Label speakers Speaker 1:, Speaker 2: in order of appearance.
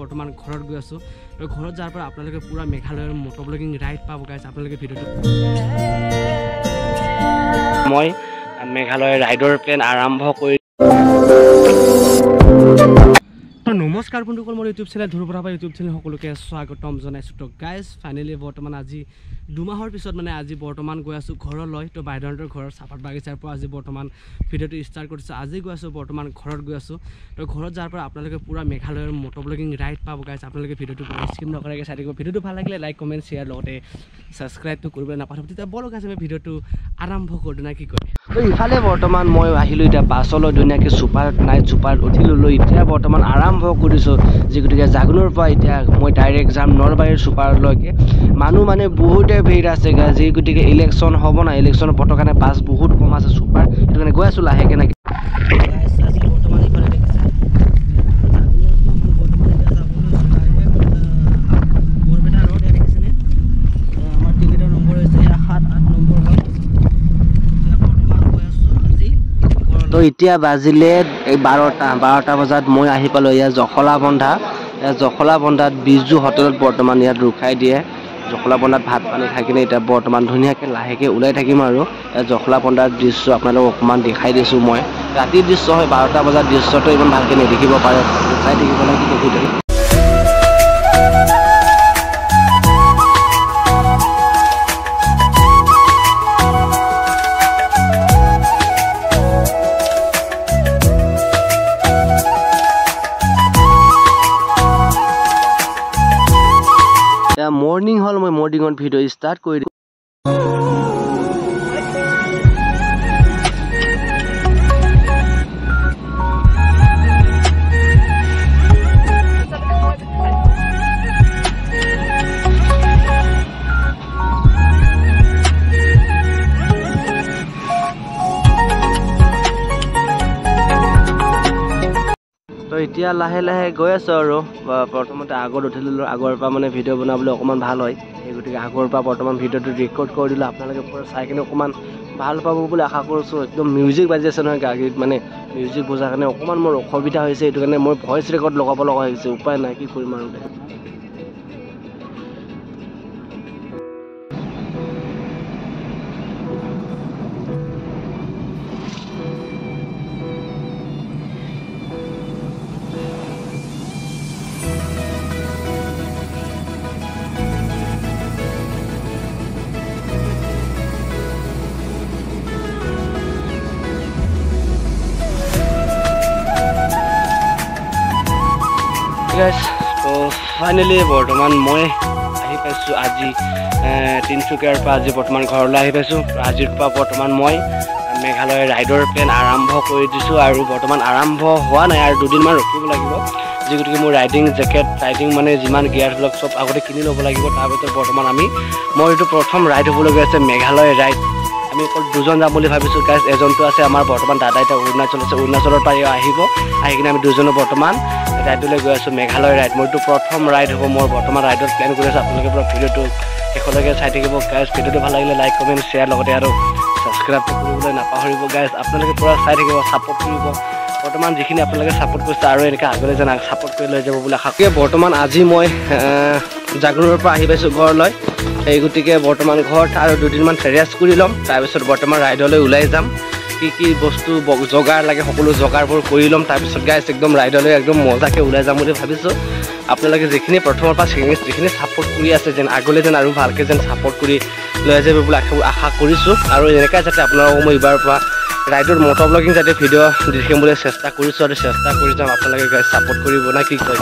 Speaker 1: বৰ্তমান ঘৰত গৈ আছোঁ তো ঘৰত যাৰ পৰা আপোনালোকে পুৰা মেঘালয়ৰ মটৰ ব্লগিং ৰাইড পাব গাইজ আপোনালোকে ভিডিঅ'টো মই মেঘালয়ৰ ৰাইডৰ প্লেন আৰম্ভ কৰি নমস্কাৰ বন্ধুসকল মোৰ ইউটিউব চেনেল ধ্ৰুৱ প্ৰভাৱ ইউটিউব চেনেল সকলোকে স্বাগতম জনাইছোঁ তো গাইজ ফাইনেলি বৰ্তমান আজি 2 মাহৰ পিছত মানে আজি বৰ্তমান গৈ আছোঁ ঘৰলৈ তো বাইদেউহঁতৰ ঘৰৰ চাহপাত বাগিচাৰ পৰা আজি বৰ্তমান ভিডিঅ'টো ষ্টাৰ্ট কৰিছোঁ আজি গৈ আছোঁ বৰ্তমান ঘৰত গৈ আছোঁ তো ঘৰত যাৰ পৰা আপোনালোকে পুৰা মেঘালয়ৰ মটৰ ব্লগিং ৰাইড পাব গাইজ আপোনালোকে ভিডিঅ'টো স্কিপ নকৰাকৈ চাই থাকিব ভিডিঅ'টো ভাল লাগিলে লাইক কমেণ্ট শ্বেয়াৰ লগতে ছাবস্ক্ৰাইবটো কৰিবলৈ নাপাহৰিব তেতিয়া বলক গাইজ আমি ভিডিঅ'টো আৰম্ভ কৰোঁ না কি কয় তো ইফালে বৰ্তমান মই আহিলোঁ এতিয়া বাছলৈ ধুনীয়াকৈ ছুপাৰত নাই ছুপাৰত উঠি ল'লোঁ এতিয়া বৰ্তমান আৰম্ভ কৰিছোঁ যি গতিকে জাগোনৰ পৰা এতিয়া মই ডাইৰেক্ট যাম নলবাৰীৰ ছুপাৰলৈকে মানুহ মানে বহুতে ভিৰ আছে যি গতিকে ইলেকশ্যন হ'ব না ইলেকশ্যনৰ পথৰ কাৰণে বাছ বহুত কম আছে ছুপাৰ সেইটো কাৰণে গৈ আছোঁ লাহেকৈ নাকি তো এতিয়া বাজিলে 12টা বজাত মই আহি পালোঁ ইয়াত জখলাবন্ধাত বিজু হোটেলত বৰ্তমান ইয়াত ৰখাই দিয়ে জখলাবন্ধাত ভাত পানী খাই কিনে এতিয়া বৰ্তমান ধুনীয়াকৈ লাহেকৈ ওলাই থাকিম আৰু জখলাবন্ধাৰ দৃশ্য আপোনালোকক অকণমান দেখাই দিছোঁ মই ৰাতিৰ দৃশ্য হয় 12টা বজাত দৃশ্যটো ইমান ভালকৈ নেদেখিব পাৰে চাই থাকিব লাগে দেখোঁতে মৰ্নিং হ'ল মই মৰ্নিঙত ভিডিঅ' ষ্টাৰ্ট কৰি দিম তো এতিয়া লাহে লাহে গৈ আছোঁ আৰু প্ৰথমতে আগত উঠি ল'লোঁ আগৰ পৰা মানে ভিডিঅ' বনাবলৈ অকণমান ভাল হয় সেই গতিকে আগৰ পৰা বৰ্তমান ভিডিঅ'টো ৰেকৰ্ড কৰি দিলোঁ আপোনালোকে পুৰা চাই কিনে অকণমান ভাল পাব বুলি আশা কৰিছোঁ একদম মিউজিক বাজি আছে নহয় গাড়ীত মানে মিউজিক বজাৰ কাৰণে অকণমান মোৰ অসুবিধা হৈছে সেইটো কাৰণে মই ভইচ ৰেকৰ্ড লগাব লগা হৈছে উপায় নাই কি কৰিম আৰু গাইজ তো ফাইনেলি বৰ্তমান মই আহি পাইছোঁ আজি তিনিচুকীয়াৰ পৰা আজি বৰ্তমান ঘৰলৈ আহি পাইছোঁ আজিৰ পৰা বৰ্তমান মই মেঘালয়ৰ ৰাইডৰ প্লেন আৰম্ভ কৰি দিছোঁ আৰু বৰ্তমান আৰম্ভ হোৱা নাই আৰু 2 দিনমান ৰখিব লাগিব যি গতিকে মোৰ ৰাইডিং জেকেট ৰাইডিং মানে যিমান গিয়াৰবিলাক চব আগতে কিনি ল'ব লাগিব তাৰ ভিতৰত বৰ্তমান মই এইটো প্ৰথম ৰাইড হ'বলগীয়া আছে মেঘালয় ৰাইড আমি অকল 2জন যাম বুলি ভাবিছোঁ গাইজ এজনটো আছে আমাৰ বৰ্তমান দাদা এতিয়া অৰুণাচল আছে অৰুণাচলৰ পৰা আহিব আহি কিনে আমি 2জনে বৰ্তমান ৰাইডলৈ গৈ আছোঁ মেঘালয় ৰাইড মোৰটো প্ৰথম ৰাইড হ'ব মই বৰ্তমান ৰাইডত প্লেন কৰি আছোঁ আপোনালোকে পুৰা ভিডিঅ'টো শেষলৈকে চাই থাকিব গাইজ ভিডিঅ'টো ভাল লাগিলে লাইক কমেণ্ট শ্বেয়াৰ লগতে আৰু ছাবস্ক্ৰাইব কৰিবলৈ নাপাহৰিব গাইজ আপোনালোকে পুৰা চাই থাকিব ছাপোৰ্ট কৰিব বৰ্তমান যিখিনি আপোনালোকে ছাপোৰ্ট কৰিছে আৰু এনেকৈ আগলৈ যেন ছাপোৰ্ট কৰি লৈ যাব বুলি আশা কৰি বৰ্তমান আজি মই জাগোনৰ পৰা আহি পাইছোঁ ঘৰলৈ এই গতিকে বৰ্তমান ঘৰত আৰু 2 দিনমান ৰেষ্ট কৰি ল'ম তাৰপিছত বৰ্তমান ৰাইডলৈ ওলাই যাম কি বস্তু জগাৰ লাগে সকলো জগাৰবোৰ কৰি ল'ম তাৰপিছত গাইজ একদম ৰাইডলৈ একদম মজাকৈ ওলাই যাম বুলি ভাবিছোঁ আপোনালোকে যিখিনি প্ৰথমৰ পৰা যিখিনি ছাপোৰ্ট কৰি আছে যেন আগলৈ যেন আৰু ভালকৈ যেন ছাপোৰ্ট কৰি লৈ যাব বুলি আশা কৰিছোঁ আৰু এনেকৈ যাতে আপোনালোকক মই এইবাৰৰ পৰা ৰাইডৰ মটৰ ব্লগিং যাতে ভিডিঅ' দেখিম বুলি চেষ্টা কৰিছোঁ আৰু চেষ্টা কৰি যাম আপোনালোকে গাইজ ছাপোৰ্ট কৰিব না কি কয়